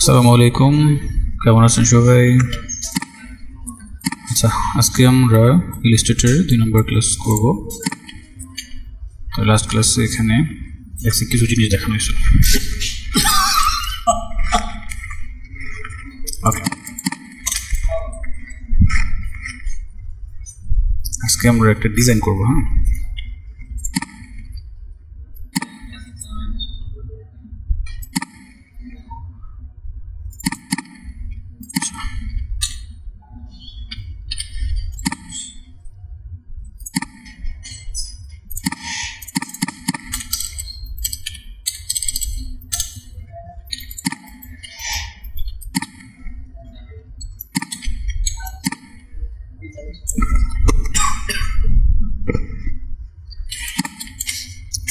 আসসালামু আলাইকুম, কেমন আছেন সবাই? আচ্ছা, আজকে আমরা ইলাস্ট্রেটরের 2 নম্বর ক্লাস করব। তো লাস্ট ক্লাসে এখানে বেসিক কিছু জিনিস দেখানো হয়েছিল। ওকে, আজকে আমরা একটা ডিজাইন করব। হ্যাঁ,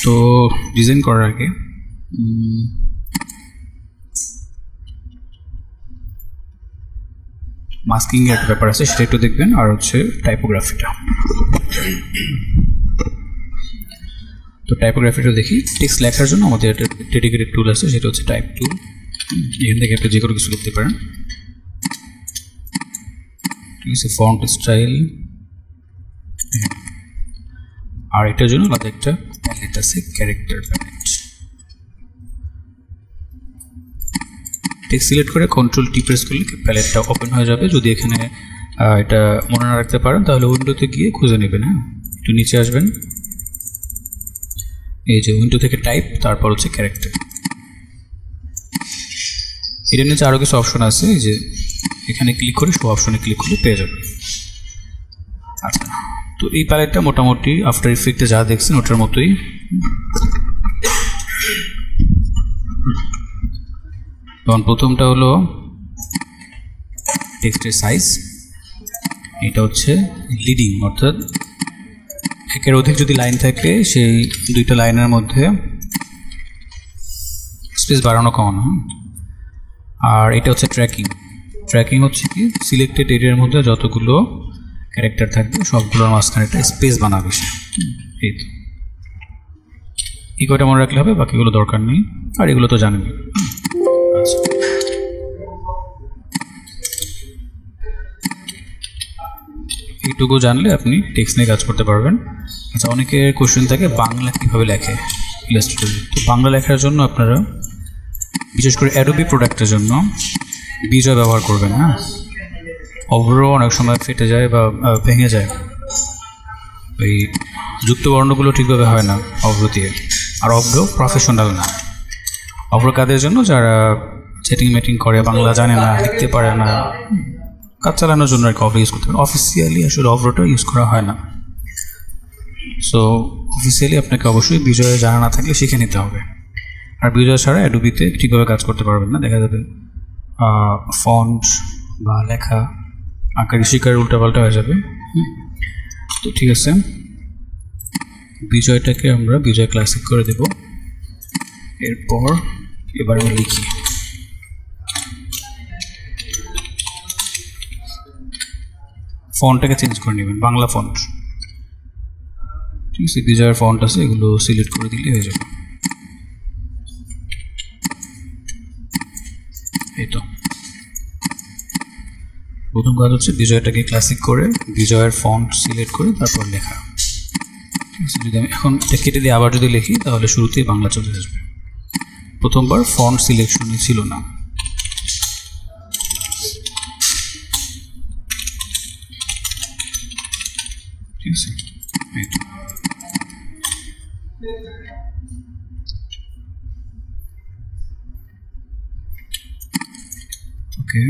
তো ডিজাইন করার আগে মাস্কিং এর একটা ব্যাপার আছে, সেটা একটু দেখবেন। আর হচ্ছে টাইপোগ্রাফিটা। তো টাইপোগ্রাফিটা দেখি। টেক্সট লেখার জন্য আমাদের একটা ডেডিকেটেড টুল আছে, সেটা হচ্ছে টাইপ টুল। এখান থেকে একটা যে কোনো কিছু লিখতে পারেন। ঠিক আছে, ফন্ট স্টাইল। আর এটার জন্য আমাদের একটা প্যালেট আছে, ক্যারেক্টার প্যালেট। টেক্সট সিলেক্ট করে কন্ট্রোল টি প্রেস করলে প্যালেটটা ওপেন হয়ে যাবে। যদি এখানে এটা মনে না রাখতে পারেন তাহলে উইন্ডোতে গিয়ে খুঁজে নেবেন। হ্যাঁ, একটু নিচে আসবেন, এই যে উইন্ডো থেকে টাইপ, তারপর হচ্ছে ক্যারেক্টার। এটার নিচে আরও কিছু অপশন আছে, এই যে এখানে ক্লিক করে সব অপশনে ক্লিক করলে পেয়ে যাবেন। আচ্ছা, তো এই প্যালেটটা মোটামুটি আফটার ইফেক্টে যা দেখছেন ওটার মতোই। তখন প্রথমটা হলো টেক্সটের সাইজ। এটা হচ্ছে লিডিং, অর্থাৎ একের অধিক যদি লাইন থাকে সেই দুইটা লাইনের মধ্যে স্পেস বাড়ানো কমানো। আর এটা হচ্ছে ট্র্যাকিং। ট্র্যাকিং হচ্ছে কি, সিলেক্টেড এরিয়ার মধ্যে যতগুলো ক্যারেক্টার থাকবে সবগুলোর মাঝখানে একটা স্পেস বানাবে সে। এই তো এই কয়টা মনে রাখলে হবে, বাকিগুলো দরকার নেই। আর এগুলো তো জানেন। আচ্ছা, এইটুকু জানলে আপনি টেক্সট নিয়ে কাজ করতে পারবেন। আচ্ছা, অনেকের কোশ্চেন থাকে বাংলা কীভাবে লেখে ইলাস্ট্রেটরে। তো বাংলা লেখার জন্য আপনারা বিশেষ করে অ্যাডোবি প্রোডাক্টের জন্য বিজয় ব্যবহার করবেন। হ্যাঁ, অভ্র অনেক সময় ফেটে যায় বা ভেঙে যায়, ওই যুক্ত বর্ণগুলো ঠিকভাবে হয় না অভ্র দিয়ে। আর অভ্র প্রফেশনাল না। অভ্র কাদের জন্য? যারা চ্যাটিং ম্যাটিং করে, বাংলা জানে না, লিখতে পারে না, কাজ চালানোর জন্য আর কি অভ্র ইউজ করতে পারে। অফিসিয়ালি আসলে অভ্রটা ইউজ করা হয় না। সো অফিসিয়ালি আপনাকে অবশ্যই বিজয় জানা না থাকলে শিখে নিতে হবে। আর বিজয় ছাড়া অ্যাডোবিতে ঠিকভাবে কাজ করতে পারবেন না। দেখা যাবে ফন্ট বা লেখা আঁকারি শিকার উল্টাপাল্টা হয়ে যাবে। তো ঠিক আছে, বিজয়টাকে আমরা বিজয় ক্লাসিক করে দেব। এরপর এবার আমি লিখি। ফন্টটাকে চেঞ্জ করে নেবেন, বাংলা ফন্ট। ঠিক আছে, বিজয়ের ফন্ট আছে, এগুলো সিলেক্ট করে দিলে হয়ে যাবে। এই তো প্রথম কাজ হচ্ছে বিজয়টাকে ক্লাসিক করে বিজয়ের ফন্ট সিলেক্ট করে তারপর লেখা। ঠিক আছে, যদি আমি এখন কেটে দিয়ে আবার যদি লিখি তাহলে শুরুতেই বাংলা চলে আসবে। প্রথমবার ফন্ট সিলেকশনে ছিল না। ঠিক আছে, এই তো ওকে।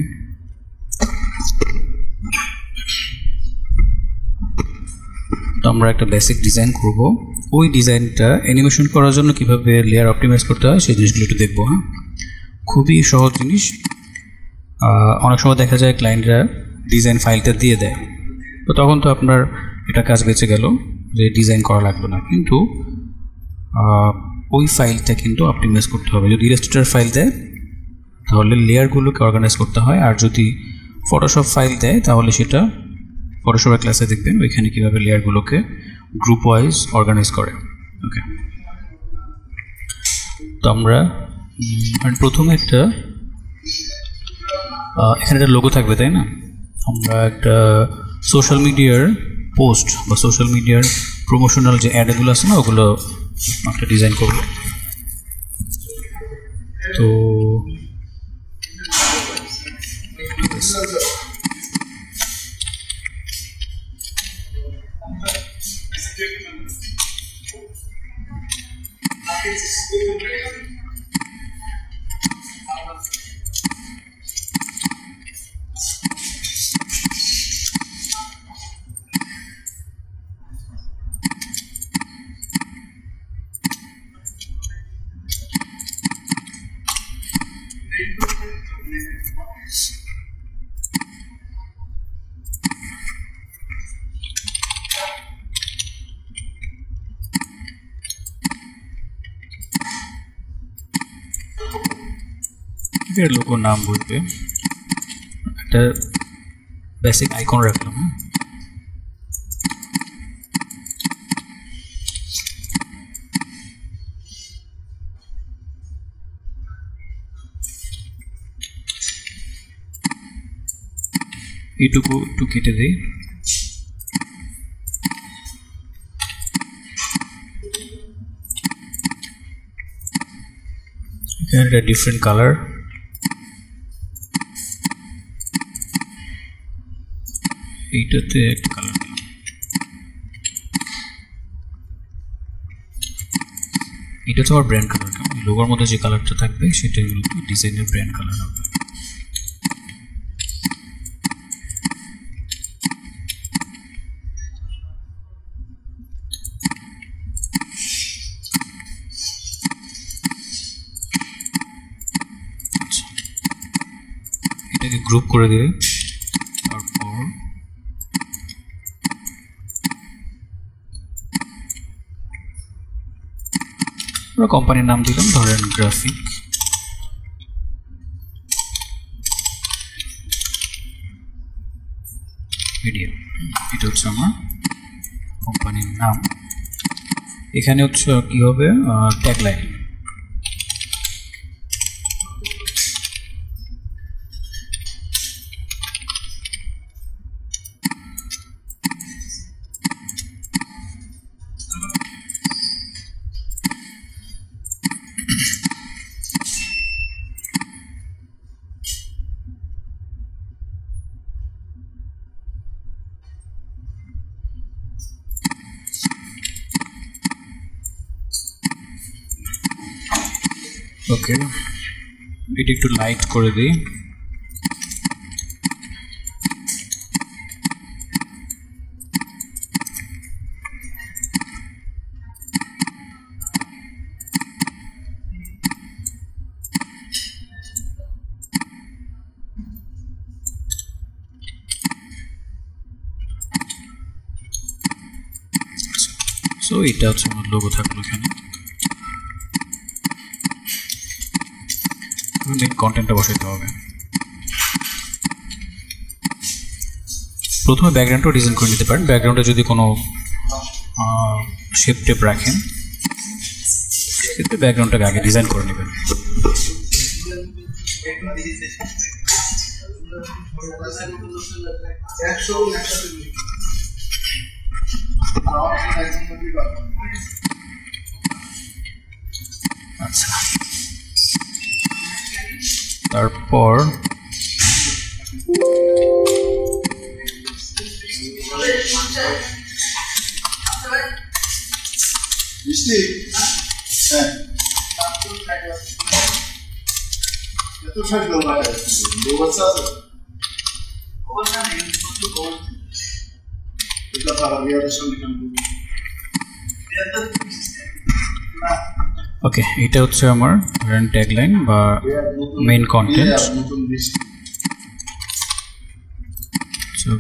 তো আমরা একটা বেসিক ডিজাইন করব। ওই ডিজাইনটা অ্যানিমেশন করার জন্য কিভাবে লেয়ার অপটিমাইজ করতে হয় সেই জিনিসগুলো একটু দেখবো। হ্যাঁ, খুবই সহজ জিনিস। অনেক সময় দেখা যায় ক্লায়েন্টরা ডিজাইন ফাইলটা দিয়ে দেয়, তো তখন তো আপনার এটা কাজ বেঁচে গেল যে ডিজাইন করা লাগবে না। কিন্তু ওই ফাইলটা কিন্তু অপটিমাইজ করতে হবে। যদি ইলাস্ট্রেটর ফাইল দেয় তাহলে লেয়ারগুলোকে অর্গানাইজ করতে হয়। আর যদি ফটোশপ ফাইল দেয় তাহলে সেটা ফটোশপের ক্লাসে দেখবেন ওইখানে কীভাবে লেয়ারগুলোকে গ্রুপ ওয়াইজ অর্গানাইজ করে। ওকে, তো আমরা প্রথমে একটা এখানে একটা লোগো থাকবে, তাই না? আমরা একটা সোশ্যাল মিডিয়ার পোস্ট বা সোশ্যাল মিডিয়ার প্রমোশনাল যে অ্যাডগুলো আছে না, ওগুলো একটা ডিজাইন করব। তো এর লোগোর নাম বলবে, একটা বেসিক আইকন রাখলাম। এইটুকু একটু কেটে দিই। এখানে একটা ডিফারেন্ট কালার, এইটাতে একটা কালার দিলাম। এটা হচ্ছে আমার ব্র্যান্ড কালার। লোগোর মধ্যে যে কালারটা থাকবে সেটা হলো ডিজাইনের ব্র্যান্ড কালার হবে। এটাকে গ্রুপ করে দিই। তারপর আমরা কোম্পানির নাম দিলাম, ধরেন গ্রাফিক মিডিয়া। এটা হচ্ছে আমার কোম্পানির নাম। এখানে হচ্ছে কি হবে, ট্যাগলাইন। ওকে, এটা একটু লাইট করে দিই। সো এটা হচ্ছে আমার লোগো থাকলো এখানে। কন্টেন্টটা বসাইতে হবে। প্রথমে ব্যাকগ্রাউন্ডটা ডিজাইন করে নিতে পারেন। ব্যাকগ্রাউন্ডে যদি কোনো শেপ টেপ রাখেন সেক্ষেত্রে ব্যাকগ্রাউন্ডটাকে আগে ডিজাইন করে নেবেন। আচ্ছা, তারপর ওকে, এটা হচ্ছে আমার ট্যাগলাইন বা মেইন কন্টেন্ট।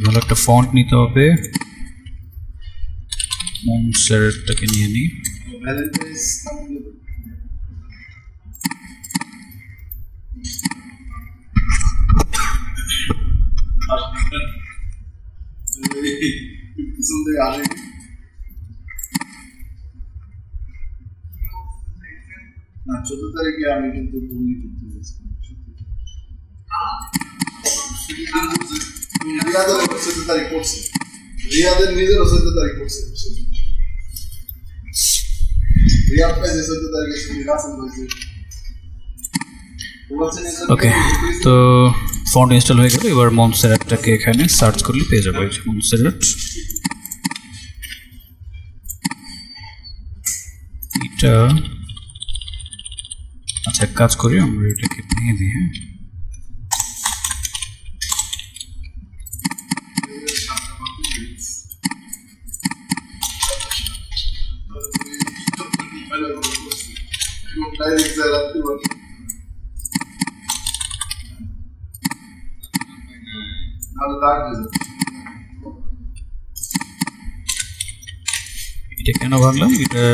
ভালো একটা ফন্ট নিতে হবে। মনসেরটাকে নিয়ে নিই। না, 14 তারিখে আমি কিন্তু রিয়াদের 14 তারিখ পড়ছে, রিয়াদের নিজের 14 তারিখ পড়ছে, রিয়াদ পাইছে 14 তারিখে ছুটি, রাসেল পাইছে। ওকে, তো ফন্ট ইনস্টল হয়ে গেল। এবার মনসেরাটটাকে এখানে সার্চ করলে পেয়ে যাবো। মনসেরাট, এটা আচ্ছা এক কাজ করি, আমরা এটাকে ভেঙে দিই। হ্যাঁ, এটা কেন ভাবলাম, এটা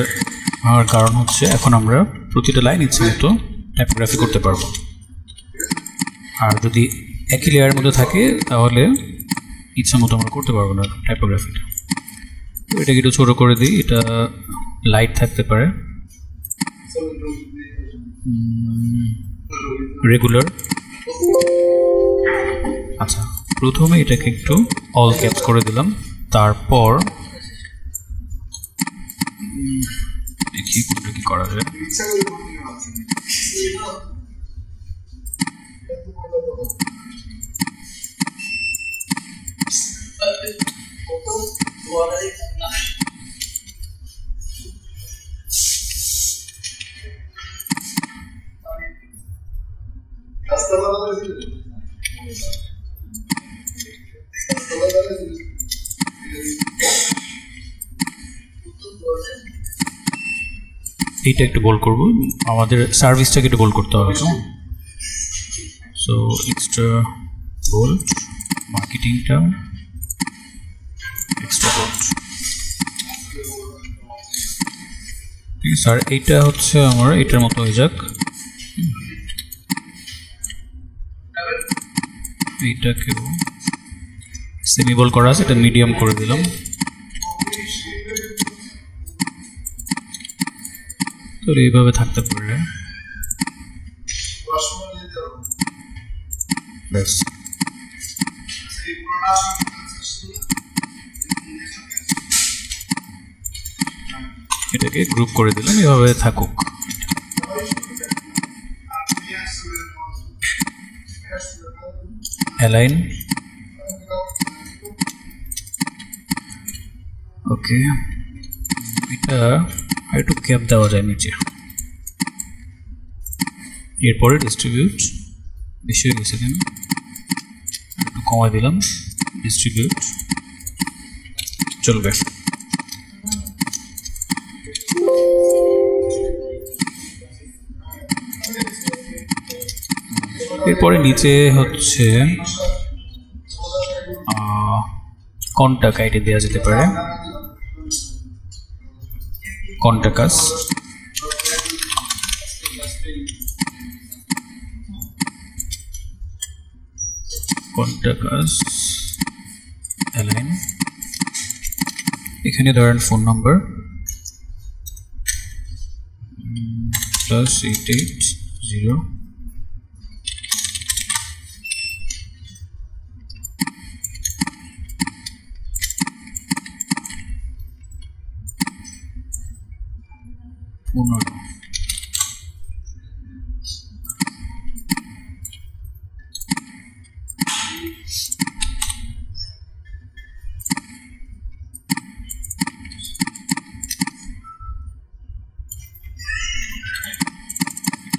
আমার কারণ হচ্ছে এখন আমরা প্রতিটা লাইন ইচ্ছে মতো টাইপোগ্রাফি করতে পারবো। আর যদি একই লেয়ারের মধ্যে থাকে তাহলে ইচ্ছা মতো আমরা করতে পারবো না টাইপোগ্রাফিটা। তো এটাকে একটু ছোটো করে দিই, এটা লাইট থাকতে পারে, রেগুলার। আচ্ছা, প্রথমে এটাকে একটু অল ক্যাপস করে দিলাম, তারপর দেখি কোনটা কি করা যায়। এইটা একটু গোল করবো, আমাদের সার্ভিসটাকে একটু গোল করতে হবে। সো এক্সট্রা গোল, মার্কেটিংটা এক্সট্রা গোল। ঠিক আছে স্যার, এইটা হচ্ছে আমার এটার মতো হয়ে যাক। এইটাকেও সেমি গোল করা আছে, এটা মিডিয়াম করে দিলাম। তো এইভাবে থাকতে পারে, ব্যাস। এটাকে গ্রুপ করে দিলাম, এভাবে থাকুক। অ্যালাইন, ওকে। এটা একটু ক্যাপ দেওয়া যায় নিচে। এরপরে ডিস্ট্রিবিউট, বেশি হয়ে গেছে কেন, একটু কমাই দিলাম। ডিস্ট্রিবিউট চলবে। এরপরে নিচে হচ্ছে কন্টাক্ট আইডি দেওয়া যেতে পারে, কন্টাক্টাস। কন্টাক্টাস অ্যালাইন, এখানে ধরেন ফোন নাম্বার +880 15।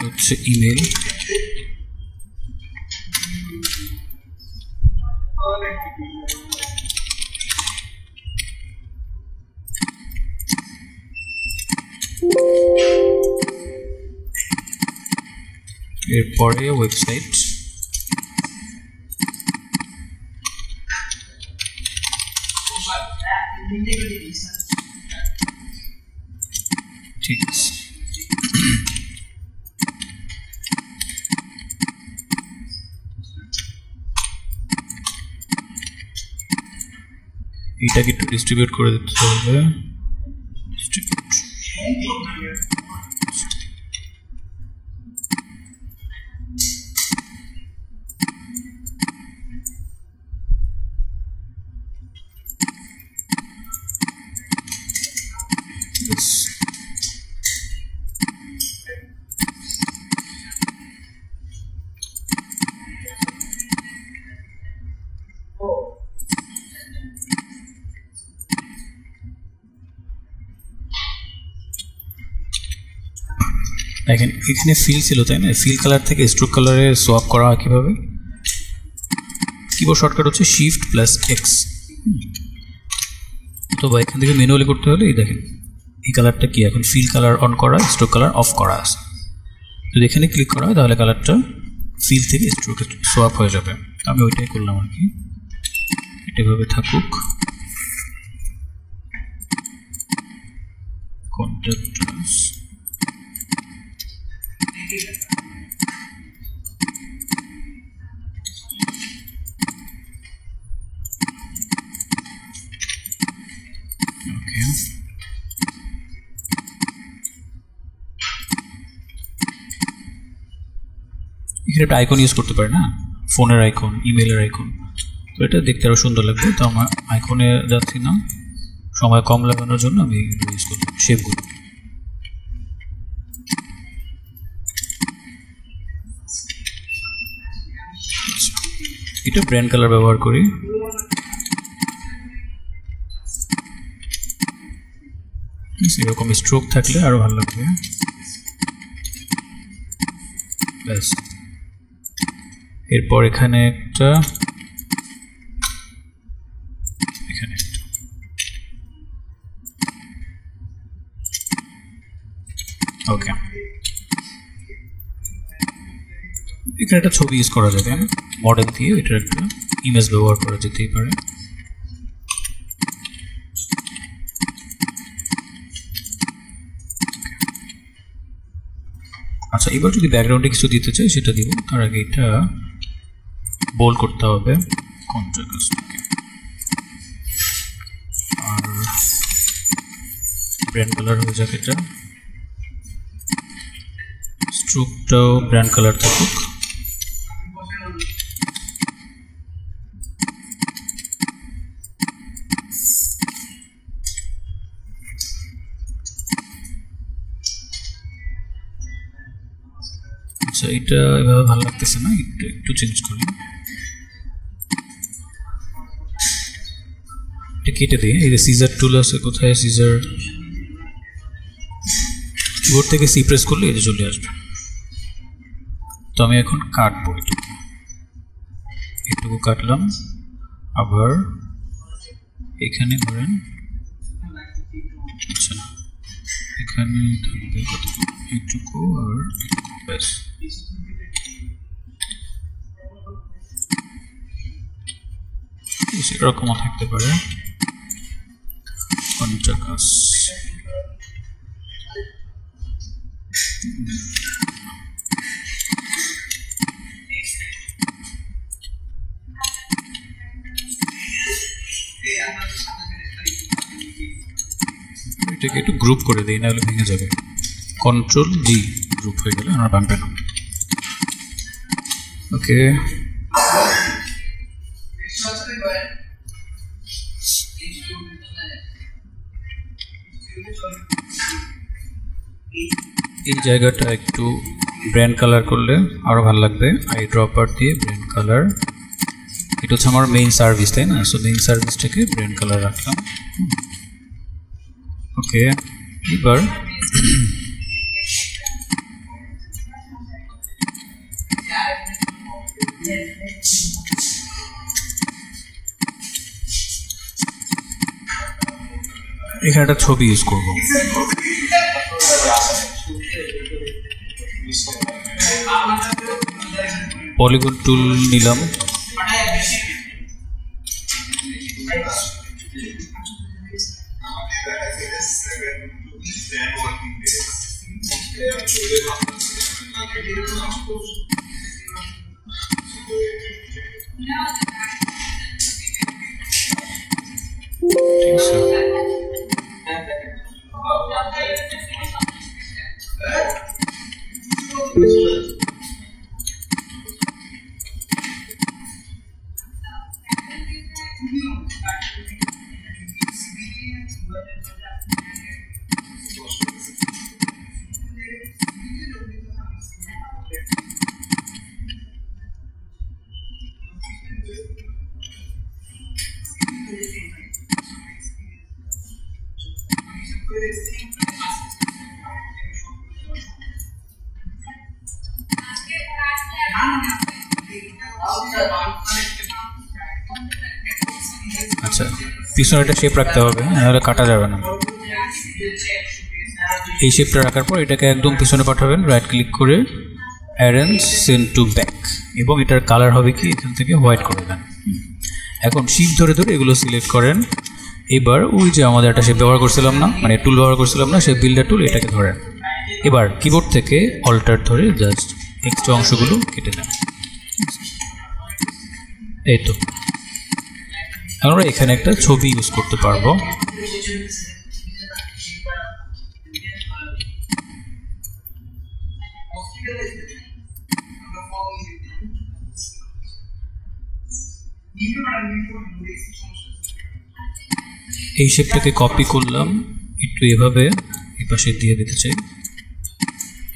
হচ্ছে ইমেল, এরপরে ওয়েবসাইট, ঠিক আছে। এটাকে একটু ডিস্ট্রিবিউট করে দিতে হবে। দেখেন এখানে ফিল ছিল তাই না, ফিল কালার থেকে স্ট্রোক কালারে সোয়াপ করা হয় কীভাবে? কিবোর্ড শর্টকাট হচ্ছে শিফট প্লাস এক্স। অথবা এখান থেকে ম্যানুয়ালি করতে হলে এই দেখেন এই কালারটা কি এখন ফিল কালার অন করা, স্ট্রোক কালার অফ করা আছে। যদি এখানে ক্লিক করা হয় তাহলে কালারটা ফিল থেকে স্ট্রোকে সোয়াপ হয়ে যাবে। আমি ওইটাই করলাম আর কি, এটা এভাবে থাকুক। কন্ট্রাস্ট ওকে, এখানে একটা আইকন ইউজ করতে পারি না, ফোনের আইকন, ইমেলের আইকন, তো এটা দেখতে আরও সুন্দর লাগবে। তো আমার আইকনে যাচ্ছি না, সময় কম লাগানোর জন্য আমি ইউজ করলাম শেপগুলো। এটা ব্র্যান্ড কালার ব্যবহার করি। এরকম স্ট্রোক থাকলে আরো ভালো লাগবে। ব্যাস, এরপর এখানে একটা, এখানে একটা, ওকে। এখানে একটা ছবি ইউজ করা যাবে, মডেল দিয়ে এটার একটা ইমেজ ব্যবহার করা যেতেই পারে। আচ্ছা, এবার যদি ব্যাকগ্রাউন্ডে কিছু দিতে চাই সেটা দিব, তার আগে এটা বোল্ড করতে হবে কন্ট্রাস্টকে, আর ব্র্যান্ড কালার হয়ে যাবে এটা, স্ট্রোকটাও ব্র্যান্ড কালার থাকুক। আচ্ছা, এটা এভাবে ভালো লাগতেছে না, একটু চেঞ্জ করি, এটা কেটে দিই। এই যে সিজার টুল আছে, কোথায় সিজার, কিবোর্ড থেকে সি প্রেস করলে এটা চলে আসবে। তো আমি এখন কাটবো, এটুকু কাটলাম, আবার এখানে ধরেন, আচ্ছা এখানে থাকবে এইটুকু আর এইটুকু, ব্যাস। সেরকমও থাকতে পারে। কন্ট্রাস্ট এটাকে একটু গ্রুপ করে দিই, নাহলে ভেঙে যাবে। কন্ট্রোল জি, গ্রুপ হয়ে গেলে আমার ভাঙবে না। ওকে, এই জায়গাটা একটু ব্র্যান্ড কালার করলে আরো ভালো লাগবে। আই ড্রপার দিয়ে ব্র্যান্ড কালার, এটা হচ্ছে আমার মেইন সার্ভিস তাই না, সো মেইন সার্ভিসটাকে ব্র্যান্ড কালার রাখলাম। ওকে, এবার এখানে একটা ছবি ইউজ করব। পলিগন টুল নিলাম, ঠিক আছে। আচ্ছা, পিছনে একটা শেপ রাখতে হবে, নাহলে কাটা যাবে না। এই শেপটা রাখার পর এটাকে একদম পিছনে পাঠাবেন, রাইট ক্লিক করে অ্যারেঞ্জ সেন্ড টু ব্যাক, এবং এটার কালার হবে কি এখান থেকে হোয়াইট করে দেন। এখন শিফট ধরে ধরে এগুলো সিলেক্ট করেন। এবার ওই যে আমাদের একটা শেপ ব্যবহার করছিলাম না, মানে টুল ব্যবহার করছিলাম না, সেই বিল্ডার টুল, এটাকে ধরেন। এবার কিবোর্ড থেকে অল্টার ধরে জাস্ট এক্সট্রা অংশগুলো কেটে দেন। এই তো আমরা এখানে একটা ছবি ইউজ করতে পারবো। এই শেপটাকে কপি করলাম, একটু এভাবে এপাশে দিয়ে দিতে চাই।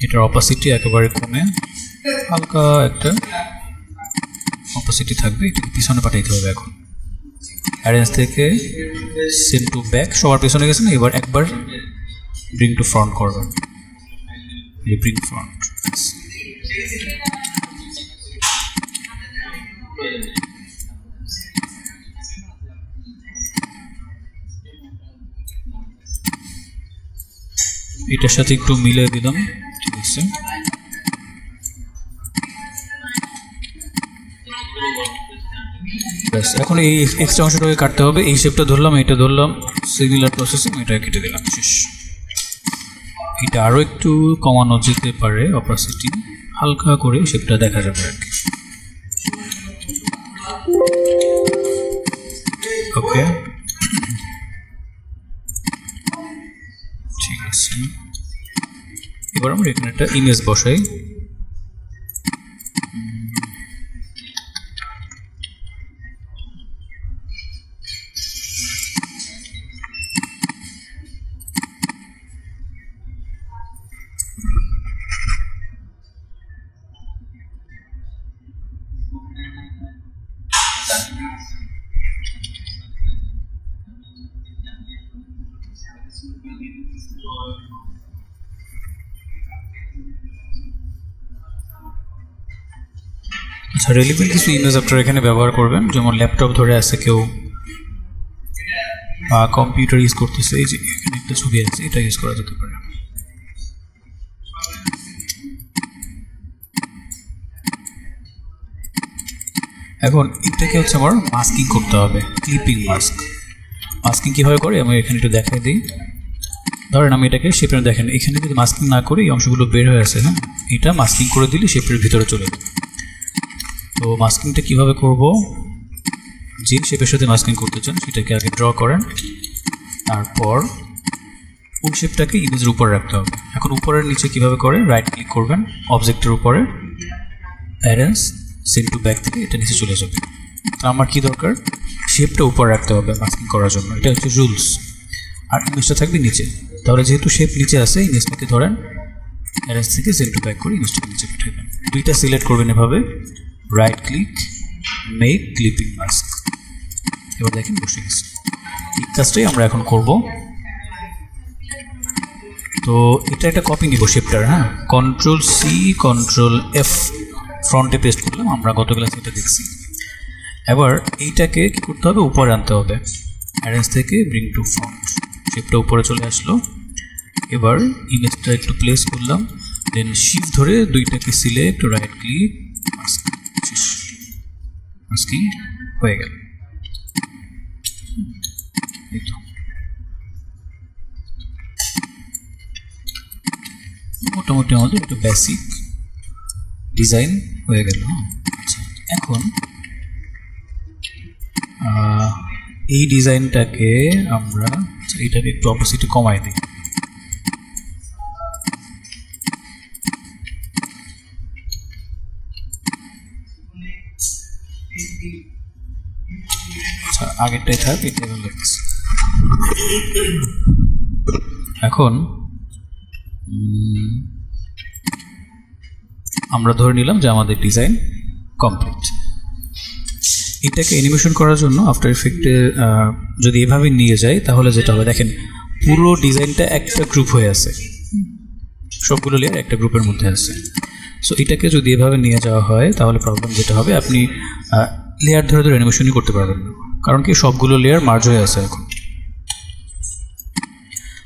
এটার অপাসিটি একেবারে কমে হালকা একটা অপাসিটি থাকবে, এটাকে পিছনে পাঠাইতে হবে। এখন অ্যারেঞ্জ থেকে সেন্ড টু ব্যাক, সবার পিছনে গেছে না, এবার একবার ব্রিং টু ফ্রন্ট করবেন, ব্রিং ফ্রন্ট। এটার সাথে একটু মিলিয়ে দিলাম, ঠিক আছে। এখন এই এক্সট্রা অংশটাকে কাটতে হবে। এই শেপটা ধরলাম, এটা ধরলাম, সিমিলার প্রসেসিং, এটা কেটে দিলাম, শেষ। এটা আরও একটু কমানো যেতে পারে, অপাসিটি হালকা করে শেপটা দেখা যাবে আর কি। ওকে, ঠিক আছে। এবার আমরা এখানে একটা ইমেজ বসাই। আচ্ছা, রেলিভেন্ট কিছু ইমেজ আপনারা এখানে ব্যবহার করবেন, যেমন ল্যাপটপ ধরে আছে কেউ বা কম্পিউটার ইউজ করতেছে, এই যে এখানে একটা ছবি আছে, এটা ইউজ করা যেতে পারে। এখন এটাকে হচ্ছে আমার মাস্কিং করতে হবে, ক্লিপিং মাস্ক। মাস্কিং কীভাবে করে আমি এখানে একটু দেখাই দিই। ধরেন আমি এটাকে শেপের, দেখেন এখানে যদি মাস্কিং না করে এই অংশগুলো বের হয়ে আসে, হ্যাঁ, এটা মাস্কিং করে দিলে শেপের ভিতরে চলে যাবে। তো মাস্কিংটা কীভাবে করব, যে শেপের সাথে মাস্কিং করতে চান সেটাকে আগে ড্র করেন, তারপর ওই শেপটাকে ইমেজের উপরে রাখতে হবে। এখন উপরের নিচে কীভাবে করে, রাইট ক্লিক করবেন অবজেক্টের উপরে, অ্যারেঞ্জ সেন্ড টু ব্যাক থেকে এটা নিচে চলে যাবে। তো আমার কী দরকার, শেপটা উপরে রাখতে হবে মাস্কিং করার জন্য, এটা হচ্ছে রুলস। আর ইমেজটা থাকবে নিচে, তাহলে যেহেতু শেপ নিচে আছে, ইমেজটাকে ধরেন অ্যারেঞ্জ থেকে সেন্ড টু ব্যাক করে ইমেজটাকে নিচে পাঠাবেন। দুইটা সিলেক্ট করবেন এভাবে, right click, make clipping mask. এবার দেখেন বসে গেছে। এই কাজটাই আমরা এখন করব। তো এটা একটা কপি নিব শেপটার, হ্যাঁ, কন্ট্রোল সি কন্ট্রোল এফ, ফ্রন্টে পেস্ট করলাম, আমরা গত ক্লাসে এটা দেখছি। এবার এইটাকে কী করতে হবে, উপরে আনতে হবে, অ্যারেঞ্জ থেকে ব্রিং টু ফ্রন্ট, শেপটা উপরে চলে আসলো। এবার ইমেজটা একটু প্লেস করলাম, দেন শিফট ধরে দুইটাকে select, right click, mask, masking হয়ে গেল। এই তো মোটামুটি আমাদের একটু বেসিক ডিজাইন হয়ে গেল। আচ্ছা, এখন এই ডিজাইনটাকে আমরা এটাকে একটু অপোজিটে কমাই দিই। আচ্ছা, আগেরটাই থাক, এটা ভালো লাগছে। এখন আমরা ধরে নিলাম যে আমাদের ডিজাইন কমপ্লিট। এটাকে অ্যানিমেশন করার জন্য আফটার এফেক্টে যদি এভাবে নিয়ে যাই, তাহলে যেটা হবে, দেখেন পুরো ডিজাইনটা একটা গ্রুপ হয়ে আছে, সবগুলো লেয়ার একটা গ্রুপের মধ্যে আছে। সো এটাকে যদি এভাবে নিয়ে যাওয়া হয়, তাহলে প্রবলেম যেটা হবে, আপনি লেয়ার ধরে ধরে অ্যানিমেশনই করতে পারবেন না, কারণ কি সবগুলো লেয়ার মার্জ হয়ে আছে এখন।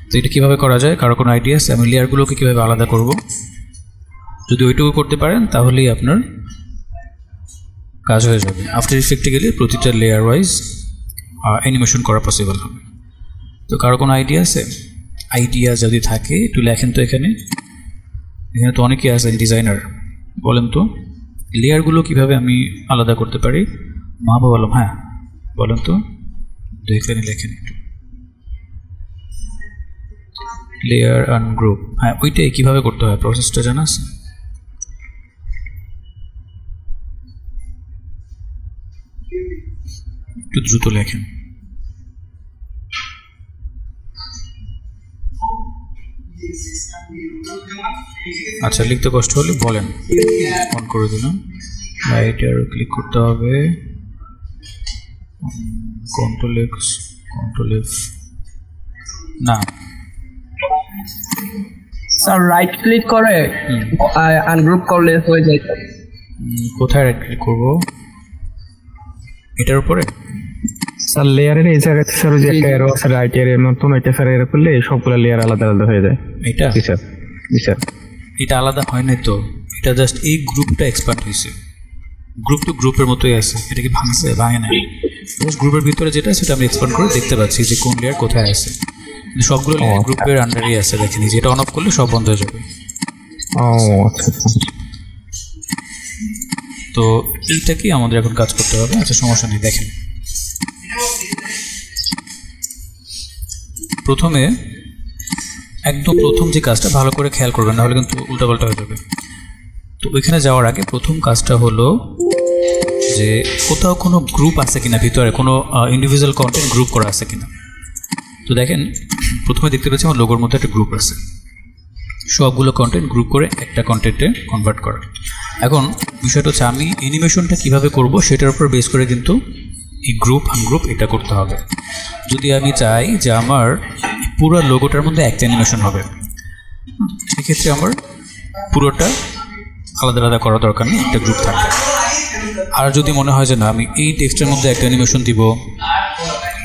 তো এটা কীভাবে করা যায়, কারো কোনো আইডিয়া আছে? আমি লেয়ারগুলোকে কীভাবে আলাদা করব? যদি ওইটুকু করতে পারেন তাহলেই আপনার কাজ হয়ে যাবে। আফটার ইফেক্টে গেলে প্রতিটা লেয়ার ওয়াইজ অ্যানিমেশন করা পসিবল হবে। তো কারো কোনো আইডিয়া আছে? আইডিয়া যদি থাকে একটু লেখেন তো। এখানে তো অনেকেই আছেন ডিজাইনার, বলেন তো লেয়ারগুলো কিভাবে আমি আলাদা করতে পারি? মা বাবা বললাম, হ্যাঁ বলেন তো, এখানে লেখেন একটু। লেয়ার আনগ্রুপ, হ্যাঁ ওইটাই কীভাবে করতে হয় প্রসেসটা জানা আছে? একটু দ্রুত লেখেন। আচ্ছা লিখতে কষ্ট হলে বলেন, অন করে দিলাম। রাইট অ্যারো ক্লিক করতে হবে, কন্ট্রোল এক্স, কন্ট্রোল এফ, না স্যার রাইট ক্লিক করে আনগ্রুপ করলে হয়ে যায়। কোথায় রাইট ক্লিক করবো? এটার উপরে স্যার লেয়ারের এই জায়গাতে স্যার যে একটা এরো আছে রাইট এর মতন, এটা স্যার এর করলে সবগুলো লেয়ার আলাদা আলাদা হয়ে যায়। এটা জি স্যার, জি স্যার। এটা আলাদা হয় না তো, এটা জাস্ট এই গ্রুপটা এক্সপান্ড হয়েছে। গ্রুপ তো গ্রুপের মতোই আছে, এটা কি ভাঙছে? ভাঙে না। গ্রুপের ভিতরে যেটা সেটা আমি এক্সপান্ড করে দেখতে পাচ্ছি যে কোন লেয়ার কোথায় আছে। সবগুলো লেয়ার গ্রুপের আন্ডারেই আছে। দেখেন যেটা অন অফ করলে সব বন্ধ হয়ে যাবে। ও আচ্ছা আচ্ছা। তো এইটাকেই আমাদের এখন কাজ করতে হবে। আচ্ছা সমস্যা নেই, দেখেন প্রথমে একদম প্রথম যে কাজটা ভালো করে খেয়াল করবেন, নাহলে কিন্তু উল্টাপাল্টা হয়ে যাবে। তো ওইখানে যাওয়ার আগে প্রথম কাজটা হলো যে কোথাও কোনো গ্রুপ আছে কিনা, ভিতরে কোনো ইন্ডিভিজুয়াল কন্টেন্ট গ্রুপ করা আছে কিনা। তো দেখেন প্রথমে দেখতে পাচ্ছি আমার লোগোর মধ্যে একটা গ্রুপ আছে, সবগুলো কন্টেন্ট গ্রুপ করে একটা কন্টেন্টে কনভার্ট করা। এখন বিষয়টা হচ্ছে আমি অ্যানিমেশনটা কীভাবে করব সেটার উপর বেস করে কিন্তু এই গ্রুপ আনগ্রুপ এটা করতে হবে। যদি আমি চাই যে আমার পুরো লোগোটার মধ্যে একটা অ্যানিমেশন হবে, সেক্ষেত্রে আমার পুরোটা আলাদা আলাদা করা দরকার নেই, একটা গ্রুপ থাকবে। আর যদি মনে হয় যে না আমি এই টেক্সটের মধ্যে একটা অ্যানিমেশন দিব,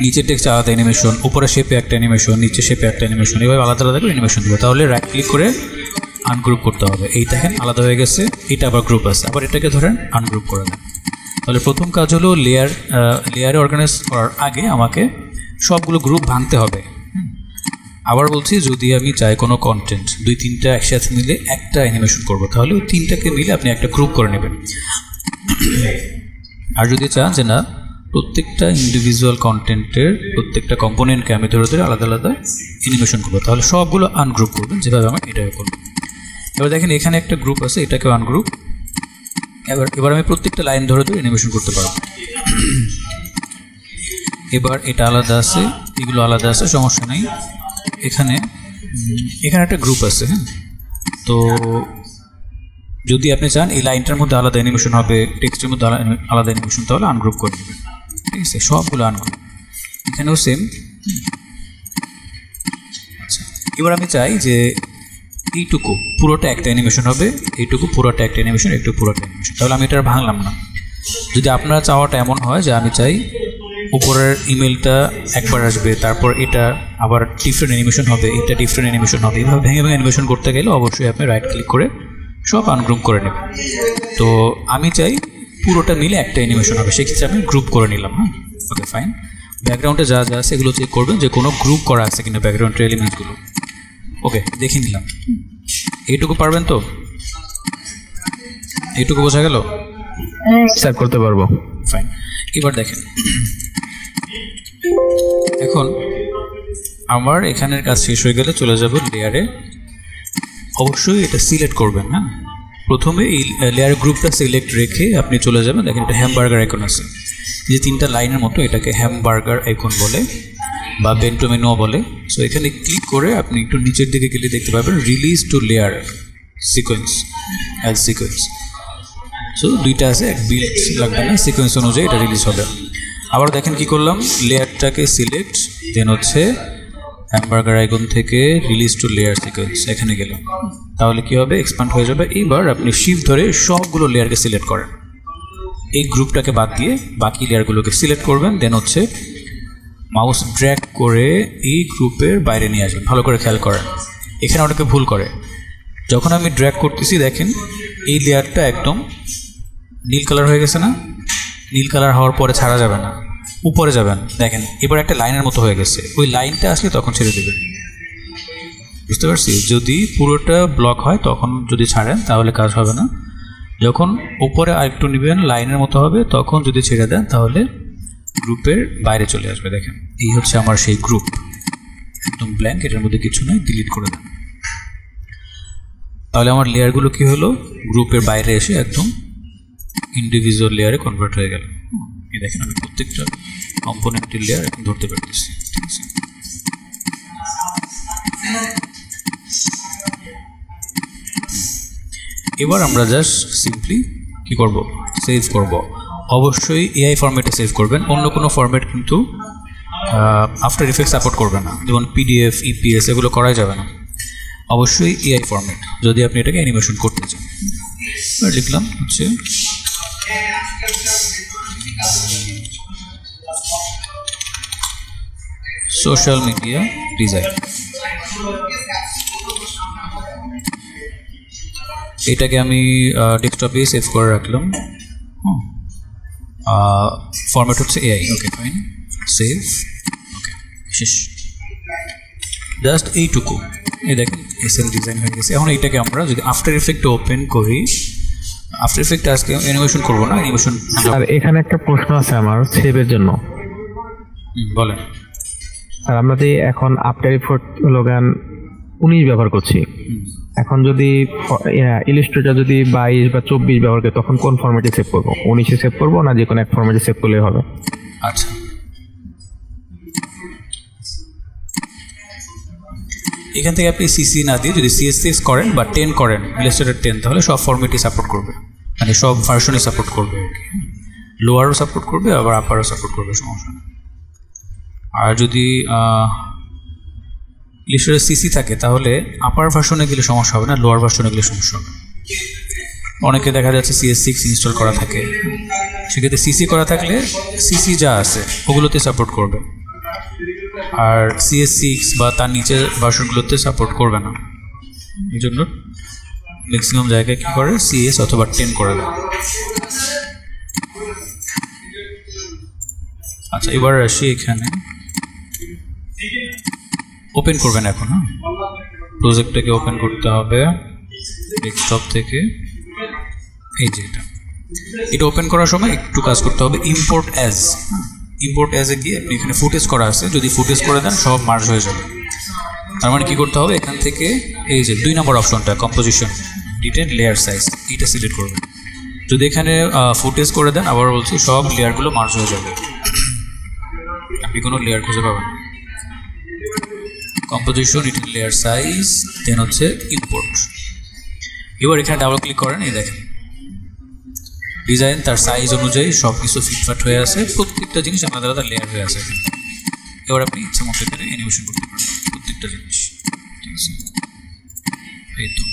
নিচের টেক্সটে আলাদা অ্যানিমেশন, উপরে শেপে একটা অ্যানিমেশন, নিচে শেপে একটা অ্যানিমেশন, এভাবে আলাদা আলাদা করে অ্যানিমেশন দিব, তাহলে রাইট ক্লিক করে আনগ্রুপ করতে হবে। এই দেখেন আলাদা হয়ে গেছে, এটা আবার গ্রুপ আছে, আবার এটাকে ধরেন আনগ্রুপ করে দেন। তাহলে প্রথম কাজ হলো লেয়ারে অর্গানাইজ করার আগে আমাকে সবগুলো গ্রুপ ভাঙতে হবে। আবার বলছি যদি আমি চাই কোনো কন্টেন্ট 2-3টা একসাথে মিলে একটা অ্যানিমেশন করব, তাহলে ওই 3টাকে মিলে আপনি একটা গ্রুপ করে নেবেন। আর যদি চান যে না প্রত্যেকটা ইন্ডিভিজুয়াল কন্টেন্টের প্রত্যেকটা কম্পোনেন্টকে আমি ধরে ধরে আলাদা আলাদা অ্যানিমেশন করবো, তাহলে সবগুলো আনগ্রুপ করবেন, যেভাবে আমার এটাকে করবো। এবার দেখেন এখানে একটা গ্রুপ আছে, এটাকেও আনগ্রুপ। এবার আমি প্রত্যেকটা লাইন ধরে ধরে অ্যানিমেশন করতে পারবো। এবার এটা আলাদা আছে, এগুলো আলাদা আছে, সমস্যা নেই। এখানে একটা গ্রুপ আছে, হ্যাঁ। তো যদি আপনি চান এই লাইনটার মধ্যে আলাদা অ্যানিমেশন হবে, টেক্সটের মধ্যে আলাদা অ্যানিমেশন, তাহলে আনগ্রুপ করে নেবেন, ঠিক আছে। সবগুলো আনগ্রুপ, এখানেও সেম। আচ্ছা এবার আমি চাই যে এইটুকু পুরোটা একটা অ্যানিমেশন হবে, এইটুকু পুরোটা একটা অ্যানিমেশন, একটু পুরোটা অ্যানিমেশন, তাহলে আমি এটা আর ভাঙলাম না। যদি আপনারা চাওয়াটা এমন হয় যে আমি চাই উপরের ইমেলটা একবার আসবে, তারপর এটা আবার ডিফারেন্ট অ্যানিমেশন হবে, এটা ডিফারেন্ট অ্যানিমেশন হবে, এইভাবে ভেঙে ভেঙে অ্যানিমেশন করতে গেলে অবশ্যই আপনি রাইট ক্লিক করে সব আনগ্রুপ করে নেবেন। তো আমি চাই পুরোটা মিলে একটা অ্যানিমেশন হবে, সেক্ষেত্রে আমি গ্রুপ করে নিলাম। হ্যাঁ ওকে ফাইন। ব্যাকগ্রাউন্ডে যা যা আছে এগুলো চেক করবেন যে কোনো গ্রুপ করা আছে কিনা ব্যাকগ্রাউন্ডের এলিমেন্টসগুলো। ওকে দেখে নিলাম, এইটুকু পারবেন তো? এইটুকু বোঝা গেল? স্যার করতে পারবো। ফাইন। এবার দেখেন এখন আমার এখানের কাজ শেষ হয়ে গেলে চলে যাব লেয়ারে। অবশ্যই এটা সিলেক্ট করবেন। হ্যাঁ প্রথমে এই লেয়ার গ্রুপটা সিলেক্ট রেখে আপনি চলে যাবেন। দেখেন একটা হ্যামবার্গার আইকন আছে, যে 3টা লাইনের মতো, এটাকে হ্যামবার্গার আইকন বলে বা বেন্টো মেনুও বলে। সো এখানে ক্লিক করে আপনি একটু নিচের দিকে গেলে দেখতে পাবেন release to layer sequence as sequence. So 2টা আছে, এক বিল্ড লাগবে না, সিকোয়েন্স অনুযায়ী এটা রিলিজ হবে। আবার দেখেন কি করলাম, লেয়ারটাকে সিলেক্ট, দেন হচ্ছে হ্যামবার্গার আইকন থেকে রিলিজ টু লেয়ার সিকোয়েন্স, এখানে গেলাম, তাহলে কি হবে এক্সপ্যান্ড হয়ে যাবে। এইবার আপনি শিফট ধরে সবগুলো লেয়ারকে সিলেক্ট করেন, এই গ্রুপটাকে বাদ দিয়ে বাকি লেয়ারগুলোকে সিলেক্ট করবেন, দেন হচ্ছে মাউস ড্র্যাগ করে এই গ্রুপের বাইরে নিয়ে আসবেন। ভালো করে খেয়াল করেন, এখানে অনেকে ভুল করে। যখন আমি ড্র্যাগ করতেছি দেখেন এই লেয়ারটা একদম নীল কালার হয়ে গেছে না? নীল কালার হওয়ার পরে ছাড়া যাবে না, উপরে যাবেন। দেখেন এবার একটা লাইনের মতো হয়ে গেছে, ওই লাইনটা আসলে তখন ছেড়ে দেবেন। বুঝতে পারছি? যদি পুরোটা ব্লক হয় তখন যদি ছাড়েন তাহলে কাজ হবে না। যখন উপরে আরেকটু নেবেন লাইনের মতো হবে, তখন যদি ছেড়ে দেন তাহলে গ্রুপের বাইরে চলে আসবে। দেখেন এই হচ্ছে আমার সেই গ্রুপ, একদম ব্ল্যাঙ্ক, এটার মধ্যে কিছু নয়, ডিলিট করে দেন। তাহলে আমার লেয়ারগুলো কি হলো, গ্রুপের বাইরে এসে একদম ইন্ডিভিজুয়াল লেয়ারে কনভার্ট হয়ে গেল। এই দেখেন আমি প্রত্যেকটা কম্পোনেন্টের লেয়ার এখন ধরতে পারতেছি। ঠিক আছে, এবার আমরা জাস্ট সিম্পলি কি করব, সেভ করব। অবশ্যই এআই ফরম্যাটে সেভ করবেন, অন্য কোনো ফরম্যাট কিন্তু আফটার ইফেক্ট সাপোর্ট করবে না, যেমন পিডিএফ, ইপিএস এগুলো করাই যাবে না। অবশ্যই এআই ফরম্যাট যদি আপনি এটাকে অ্যানিমেশন করতে চান। লিখলাম হচ্ছে সোশ্যাল মিডিয়া ডিজাইন। এটাকে আমি ডেস্কটপে সেভ করে রাখলাম। ফরম্যাট হচ্ছে AI. Okay fine, save. Okay শেষ, জাস্ট এইটুকু। এই দেখেন এসএল ডিজাইন হয়ে গেছে। এখন এইটাকে আমরা যদি আফটার ইফেক্ট ওপেন করি, আফটার ইফেক্ট আজকে অ্যানিমেশন করবো না, অ্যানিমেশন। আর এখানে একটা প্রশ্ন আছে আমার সেভের জন্য। বলেন। আর আমরা যে এখন আফটার ইফেক্ট লোগান 19 ব্যবহার করছি, এখন যদি ইলাস্ট্রেটর যদি 22 বা 24 ব্যবহার করি তখন কোন ফরম্যাটে সেভ করবো? 19-এ সেভ করবো না যে কোনো এক ফরম্যাটে সেভ করলেই হবে? আচ্ছা, এখান থেকে আপনি সিসি না দিয়ে যদি CSS করেন বা 10 করেন, ইলাস্ট্রেটর 10, তাহলে সব ফরম্যাটই সাপোর্ট করবে, মানে সব ভার্সনই সাপোর্ট করবে। লোয়ারও সাপোর্ট করবে আবার আপারও সাপোর্ট করবে, সমস্যা না। আর যদি ইলাস্ট্রেটর সিসি থাকে তাহলে আপার ভার্সনে গেলে সমস্যা হবে না, লোয়ার ভার্সনে গেলে সমস্যা হবে। অনেকে দেখা যাচ্ছে CS6 ইনস্টল করা থাকে, সেক্ষেত্রে সিসি করা থাকলে সিসি যা আছে ওগুলোতে সাপোর্ট করবে, আর CS6 বা তার নিচের ভার্সনগুলোতে সাপোর্ট করবে না। এই জন্য ম্যাক্সিমাম জায়গায় কী করে, CS অথবা 10 করে দেয়। আচ্ছা, এবার আসি এখানে, ওপেন করবেন এখন। হ্যাঁ, প্রজেক্টটাকে ওপেন করতে হবে ডেস্কটপ থেকে। এই যে এটা ওপেন করার সময় একটু কাজ করতে হবে, ইম্পোর্ট অ্যাজে গিয়ে আপনি এখানে ফুটেজ করা আছে, যদি ফুটেজ করে দেন সব মার্জ হয়ে যাবে। তার মানে কী করতে হবে, এখান থেকে এই যে 2 নম্বর অপশনটা কম্পোজিশন, ডিটেন লেয়ার সাইজ, এইটা সিলেক্ট করবেন। যদি এখানে ফুটেজ করে দেন, আবার বলছি সব লেয়ারগুলো মার্জ হয়ে যাবে, আপনি কোনো লেয়ার খুঁজে পাবেন। কম্পোজিশন, ডিটেন লেয়ার সাইজ, দেন হচ্ছে ইম্পোর্ট। এবার এখানে ডাবল ক্লিক করেন, এই দেখেন ডিজাইন তার সাইজ অনুযায়ী সব কিছু ফিটফাট হয়ে আছে, প্রত্যেকটা জিনিস আলাদা আলাদা লেয়ার হয়ে আছে। এবার আপনি ইচ্ছা মতো করে অ্যানিমেশন করতে পারবেন প্রত্যেকটা জিনিস। ঠিক আছে, এই তো।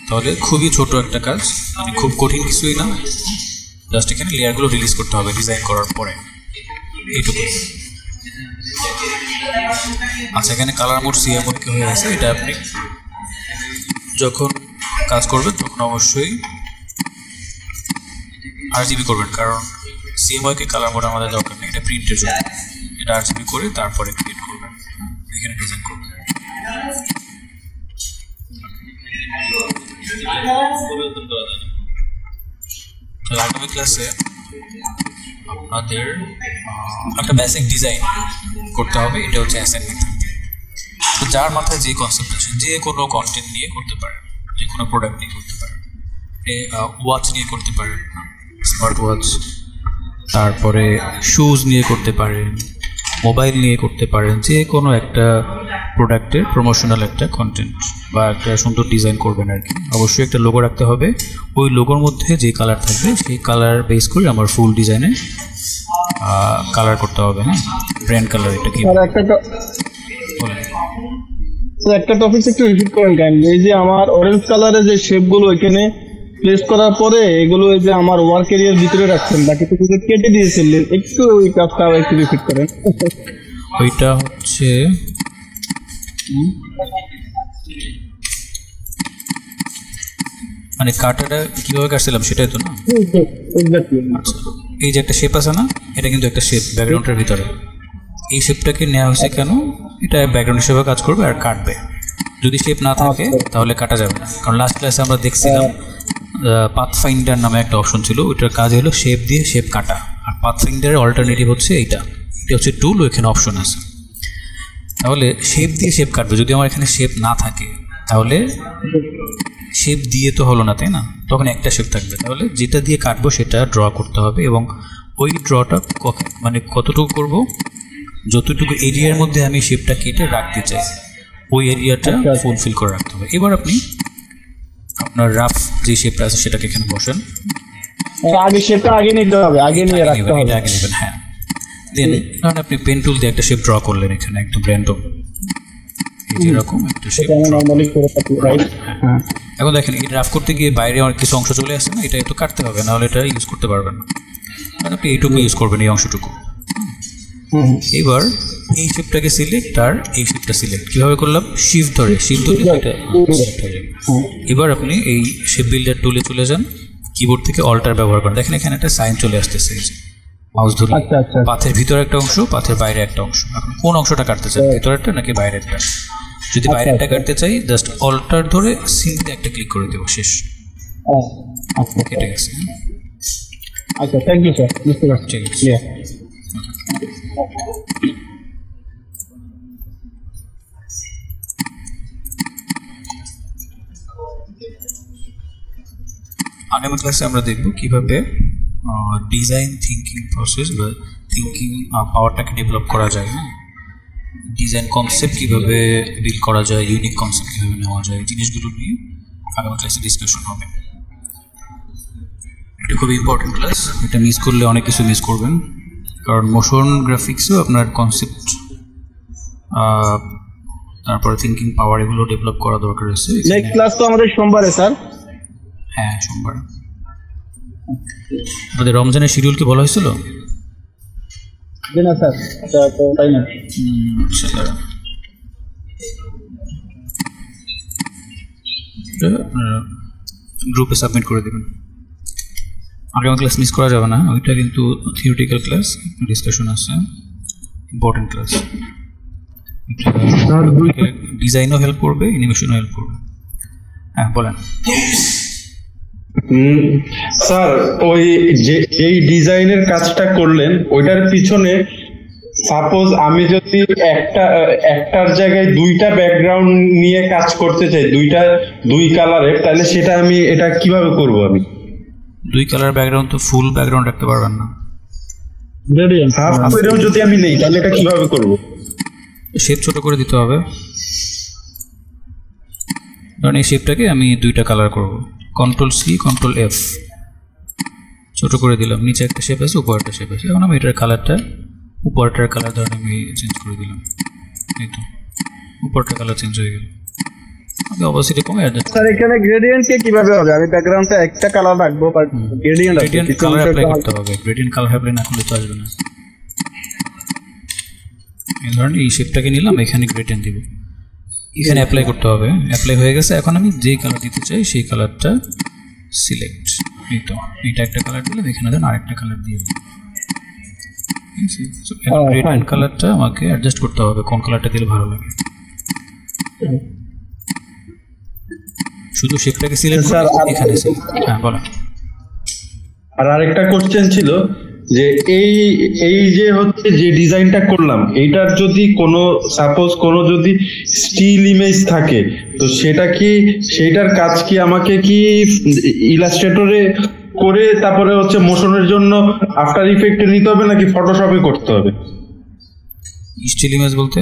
তাহলে খুবই ছোট একটা কাজ, মানে খুব কঠিন কিছুই না, জাস্ট এখানে লেয়ারগুলো রিলিজ করতে হবে ডিজাইন করার পরে, এইটুকু। আচ্ছা, এখানে কালার মোড সিএমওকে হয়ে আছে, এটা আপনি যখন কাজ করবেন তখন অবশ্যই RGB করবেন, কারণ সিএমওকে কালার মোড আমাদের দরকার নেই, এটা প্রিন্টের জন্য। এটা RGB করে তারপরে ক্রিয়েট করবেন, এখানে ডিজাইন করবেন। আগামী ক্লাসে আপনাদের একটা বেসিক ডিজাইন করতে হবে, এটা হচ্ছে অ্যাসাইনমেন্ট। তো যার মাথায় যে কনসেপ্ট আছে, যে কোনো কন্টেন্ট নিয়ে করতে পারেন, যে কোনো প্রোডাক্ট নিয়ে করতে পারেন, ওয়াচ নিয়ে করতে পারেন, স্মার্ট ওয়াচ, তারপরে শুজ নিয়ে করতে পারেন, মোবাইল নিয়ে করতে পারেন, যে কোনো একটা প্রোডাক্টের প্রমোশনাল একটা কন্টেন্ট বা একটা সুন্দর ডিজাইন করবেন আর কি। অবশ্যই একটা লোগো রাখতে হবে, ওই লোগোর মধ্যে যে কালার থাকবে সেই কালার বেস করে আমার ফুল ডিজাইনে কালার করতে হবে। হ্যাঁ, ব্র্যান্ড কালার, এটা কি বলেন? তো একটা টপিক একটু রিপিট করেন কেন, এই যে আমার অরেঞ্জ কালারের যে শেপগুলো এখানে প্লেস করার পরে এগুলো এই যে আমার ওয়ার্ক এরিয়ার ভিতরে রাখছেন, বাকি তো কিছু কেটে দিয়েছিলেন, একটু ওই কাজটা আবার একটু রিপিট করেন। ওইটা হচ্ছে মানে কাটাটা কিভাবে কাটছিলাম সেটাই তো না? এক্স্যাক্টলি। আচ্ছা, এই যে একটা শেপ আছে না, এটা কিন্তু একটা শেপ ব্যাকগ্রাউন্ডের ভিতরে। এই শেপটাকে নেওয়া হয়েছে কেন? এটা ব্যাকগ্রাউন্ড হিসেবে কাজ করবে আর কাটবে। যদি শেপ না থাকে তাহলে কাটা যাবে না, কারণ লাস্ট ক্লাসে আমরা দেখছিলাম পাথফাইন্ডার নামে একটা অপশন ছিল, ওইটার কাজ হলো শেপ দিয়ে শেপ কাটা। আর পাথফাইন্ডারের অল্টারনেটিভ হচ্ছে এটা হচ্ছে টুল, এখানে অপশন আছে। তাহলে শেপ দিয়ে শেপ কাটবে। যদি আমার এখানে শেপ না থাকে তাহলে শেপ দিয়ে তো হলো না, তাই না? তখন একটা শেপ থাকবে। তাহলে যেটা দিয়ে কাটবো সেটা ড্র করতে হবে, এবং ওই ড্রটা মানে কতটুকু করব, যতটুকু এরিয়ার মধ্যে আমি শেপটা কেটে রাখতে চাই ওই এরিয়াটা ফুলফিল করে রাখতে হবে। এবার আপনি আপনার রাফ যে শেপটা আছে সেটাকে এখানে বসেন। আগে শেপটা আগে নিতে হবে, আগে নিয়ে রাখতে হবে। এটা আগে নেবেন, হ্যাঁ। দেন ধরুন আপনি পেন টুল দিয়ে একটা শেপ ড্র করলেন এখানে, একদম র্যান্ডম এরকম একটা শেপ। আমি নরমালি করে থাকি, রাইট? হ্যাঁ। এখন দেখেন এই ড্রাফট করতে গিয়ে বাইরে অনেক কিছু অংশ চলে আসছে না, এটা একটু কাটতে হবে, নাহলে এটা ইউজ করতে পারবেন না। কারণ আপনি এইটুকু ইউজ করবেন, এই অংশটুকু। এবার এই শেপটাকে সিলেক্ট আর এই শেপটা সিলেক্ট কীভাবে করলাম? শিফট ধরে এটা সিলেক্ট হয়ে যাবে। এবার আপনি এই শেপ বিল্ডার টুলে চলে যান, কিবোর্ড থেকে অল্টার ব্যবহার করেন। দেখেন এখানে একটা সাইন চলে আসতেছে, মাউস ধরে পাথের ভিতরে একটা অংশ, পাথের বাইরে একটা অংশ। এখন কোন অংশটা কাটতে চান, ভিতরেরটা নাকি বাইরেরটা? যদি বাইরেরটা কাটতে চাই জাস্ট অল্টার ধরে সিম্পলি একটা ক্লিক করে দেবো, শেষ, কেটে গেছে। আচ্ছা, থ্যাংক ইউ স্যার, বুঝতে পারছি। ঠিক আছে। আগামী ক্লাসে আমরা দেখব কিভাবে ডিজাইন থিঙ্কিং প্রসেস বা থিঙ্কিং পাওয়ারটাকে ডেভেলপ করা যায়। হ্যাঁ, ডিজাইন কনসেপ্ট কীভাবে বিল্ড করা যায়, ইউনিক কনসেপ্ট কীভাবে নেওয়া যায়, জিনিসগুলো নিয়ে আগামী ক্লাসে ডিসকাশন হবে। এটা খুবই ইম্পর্টেন্ট ক্লাস, এটা মিস করলে অনেক কিছু মিস করবেন, কারণ মোশন গ্রাফিক্সেও আপনার কনসেপ্ট তারপরে থিঙ্কিং পাওয়ার এগুলো ডেভেলপ করা দরকার আছে। নেক্সট ক্লাস তো আমাদের সোমবারে স্যার। হ্যাঁ, সোমবার। আমাদের রমজানের শিডিউল কি বলা হয়েছিল? না স্যার, এটা তো তাই না। গ্রুপে সাবমিট করে দেবেন। আগামী ক্লাস মিস করা যাবে না, ওইটা কিন্তু থিওরিটিক্যাল ক্লাস, ডিসকাশন আছে, ইম্পর্টেন্ট ক্লাস। ডিজাইনও হেল্প করবে, অ্যানিমেশনও হেল্প করবে। হ্যাঁ, বলেন স্যার। ওই যে এই ডিজাইনের কাজটা করলেন, ওইটার পিছনে সাপোজ আমি যদি একটার জায়গায় দুইটা ব্যাকগ্রাউন্ড নিয়ে কাজ করতে চাই, দুই কালারের, তাহলে সেটা আমি এটা কিভাবে করব? আমি দুই কালার ব্যাকগ্রাউন্ড তো ফুল ব্যাকগ্রাউন্ড রাখতে পারবেন না। হাফ করেও যদি আমি নেই তাহলে এটা কিভাবে করব? শেপ ছোট করে দিতে হবে। কারণ এই শেপটাকে আমি দুইটা কালার করব, Ctrl+C Ctrl+F, ছোট করে দিলাম। নিচে একটা শেপ আছে, উপরে একটা শেপ আছে। এখন আমি এটার কালারটা, উপরটার কালার ধরেন আমি চেঞ্জ করে দিলাম, এই তো উপরটার কালার চেঞ্জ হয়ে গেল। আমি অবশ্যই কমে অ্যাডজাস্ট। স্যার এখানে গ্রেডিয়েন্ট কে কিভাবে হবে? আমি ব্যাকগ্রাউন্ডে একটা কালার রাখবো, বাট গ্রেডিয়েন্ট কালার অ্যাপ্লাই করতে হবে। গ্রেডিয়েন্ট কালার অ্যাপ্লাই না করলে তো আসবে না। এই ধরেন এই শেপটাকে নিলাম, এখানে গ্রেডিয়েন্ট দিব, এখানে অ্যাপ্লাই করতে হবে। অ্যাপ্লাই হয়ে গেছে। এখন আমি যেই কালার দিতে চাই সেই কালারটা সিলেক্ট, এই তো এটা একটা কালার দিলাম, এখানে দেন আরেকটা কালার দিয়ে দিই। গ্রেডিয়েন্ট কালারটা আমাকে অ্যাডজাস্ট করতে হবে, কোন কালারটা দিলে ভালো লাগে। শুধু শেপটাকে সিলেক্ট করে এখানে হ্যাঁ বলেন। আর আরেকটা কোশ্চেন ছিল যে এই যে হচ্ছে যে ডিজাইনটা করলাম, এইটার যদি কোনো সাপোজ কোনো যদি স্টিল ইমেজ থাকে, তো সেটার কাজ কি আমাকে কি ইলাস্ট্রেটরে করে তারপরে হচ্ছে মোশনের জন্য আফটার ইফেক্টে নিতে হবে নাকি ফটোশপে করতে হবে? স্টিল ইমেজ বলতে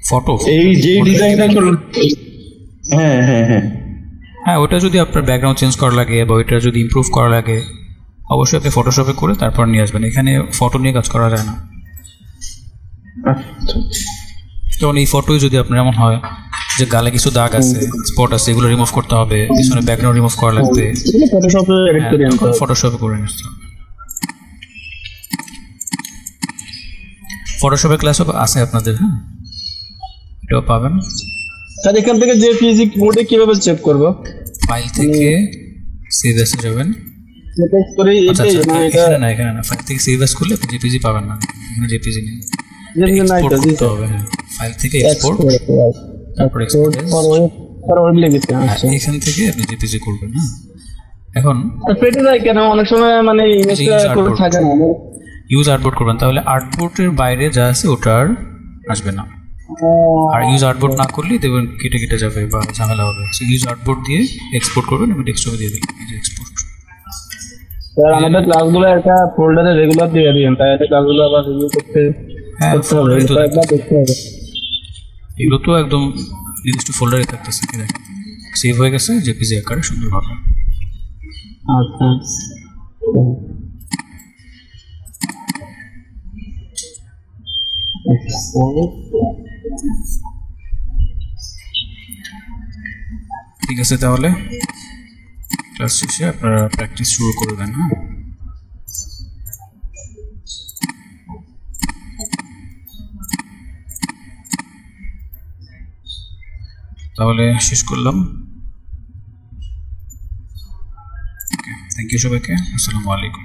ফটো, এই যে ডিজাইনটা করলাম। হ্যাঁ হ্যাঁ হ্যাঁ হ্যাঁ, ওটা যদি আপনার ব্যাকগ্রাউন্ড চেঞ্জ করা লাগে বা ওইটা যদি ইমপ্রুভ করা লাগে, অবশ্যই আপনি ফটোশপে করে তারপর নিয়ে আসবেন। এখানে ফটো নিয়ে কাজ করা যায় না। যেমন এই ফটোই যদি আপনার এমন হয় যে গালে কিছু দাগ আছে, স্পট আছে, এগুলো রিমুভ করতে হবে, পিছনে ব্যাকগ্রাউন্ড রিমুভ করা লাগবে, ফটোশপে এডিট করে আনতে হবে। ফটোশপে করে নিতে হবে। ফটোশপের ক্লাসও আছে আপনাদের, হ্যাঁ, এটাও পাবেন। স্যার এখান থেকে যে ফিজিক মোডে কিভাবে চেক করব? ফাইল থেকে সেভ এসে যাবেন। টেক্সট করে আচ্ছা এটাই আচ্ছা, না, এটা এখানে না, ফাইল থেকে সেভ এস করলে জেপিজি পাবেন না, এখানে জেপিজি নেই, যেটা নাই এক্সপোর্ট তো করতে হবে। হ্যাঁ, ফাইল থেকে এক্সপোর্ট, তারপর এক্সপোর্ট, ওয়েব লেগেছে। আচ্ছা এখান থেকে আপনি জেপিজি করবেন। হ্যাঁ, এখন পেটে যায় কেন অনেক সময় মানে ইমেজটা করে থাকে না। ইউজ আর্টবোর্ড করবেন, তাহলে আর্টবোর্ডের বাইরে যা আছে ওটা আর আসবে না। আর ইউজ আর্টবোর্ড না করলে দেখবেন কেটে কেটে যাবে বা ঝামেলা হবে। সো ইউজ আর্টবোর্ড দিয়ে এক্সপোর্ট করবেন, আমি ডেস্কটপে দিয়ে দিলাম, এই যে এক্সপোর্ট। স্যার আমাদের ক্লাসগুলো একটা ফোল্ডারে রেগুলার দিয়ে দিন, তাই ক্লাসগুলো আবার রিভিউ করতে হ্যাঁ, হবে। folder-এই তো এটা একবার দেখতে হবে। এগুলো তো একদম নির্দিষ্ট ফোল্ডারে থাকতেছে, কি দেখেন সেভ হয়ে গেছে জেপিজি আকারে সুন্দরভাবে। আচ্ছা ঠিক আছে, তাহলে ক্লাস শেষে আপনারা প্র্যাকটিস শুরু করে দেন। হ্যাঁ, তাহলে শেষ করলাম। ওকে, থ্যাংক ইউ সবাইকে, আসসালামু আলাইকুম।